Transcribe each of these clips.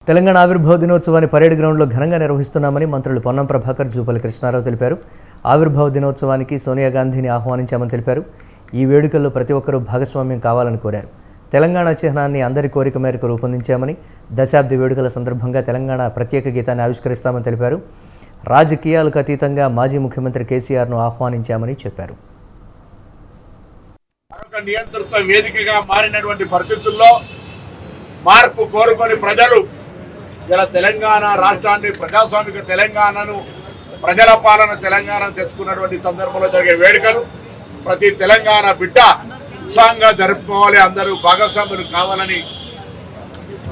తెలంగాణ ఆవిర్భావ దినోత్సవాన్ని పరేడ్ గ్రౌండ్లో ఘనంగా నిర్వహిస్తున్నామని మంత్రులు పొన్నం ప్రభాకర్, జూపల్లి కృష్ణారావు తెలిపారు. ఆవిర్భావ దినోత్సవానికి సోనియా గాంధీని ఆహ్వానించామని తెలిపారు. ఈ వేడుకల్లో ప్రతి ఒక్కరూ భాగస్వామ్యం కావాలని కోరారు. తెలంగాణ చిహ్నాన్ని అందరి కోరిక మేరకు రూపొందించామని, దశాబ్ది వేడుకల సందర్భంగా తెలంగాణ ప్రత్యేక గీతాన్ని ఆవిష్కరిస్తామని తెలిపారు. రాజకీయాలకు అతీతంగా మాజీ ముఖ్యమంత్రి కేసీఆర్ను ఆహ్వానించామని చెప్పారు. నియంత్రిత వేదికగా మారినటువంటి పరిస్థితుల్లో మార్పు కోరుకొని ప్రజలు ఇలా తెలంగాణ రాష్ట్రాన్ని, ప్రజాస్వామిక తెలంగాణను, ప్రజల పాలన తెలంగాణను తెచ్చుకున్నటువంటి సందర్భంలో జరిగే వేడుకలు ప్రతి తెలంగాణ బిడ్డ ఉత్సాహంగా జరుపుకోవాలి, అందరూ భాగస్వాములు కావాలని,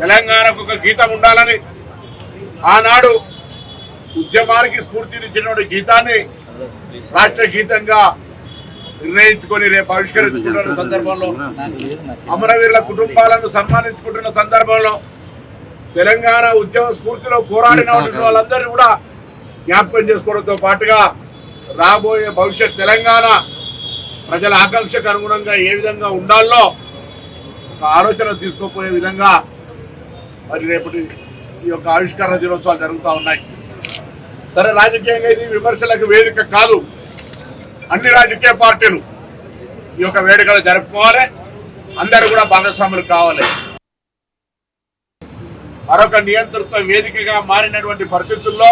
తెలంగాణకు ఒక గీతం ఉండాలని, ఆనాడు ఉద్యమానికి స్ఫూర్తినిచ్చినటువంటి గీతాన్ని రాష్ట్ర గీతంగా నిర్ణయించుకొని రేపు ఆవిష్కరించుకుంటున్న సందర్భంలో, అమరవీరుల కుటుంబాలను సన్మానించుకుంటున్న సందర్భంలో, తెలంగాణ ఉద్యమ స్ఫూర్తిలో పోరాడిన వాళ్ళందరినీ కూడా జ్ఞాపకం చేసుకోవడంతో పాటుగా రాబోయే భవిష్యత్ తెలంగాణ ప్రజల ఆకాంక్షకు అనుగుణంగా ఏ విధంగా ఉండాలో ఒక ఆలోచన తీసుకుపోయే విధంగా మరి రేపటి ఈ యొక్క ఆవిష్కరణ దినోత్సవాలు జరుగుతూ ఉన్నాయి. సరే, రాజకీయంగా ఇది విమర్శలకు వేదిక కాదు. అన్ని రాజకీయ పార్టీలు ఈ యొక్క వేడుకలు జరుపుకోవాలి, అందరూ కూడా భాగస్వాములు కావాలి. మరొక నియంత్రిత వేదికగా మారినటువంటి పరిస్థితుల్లో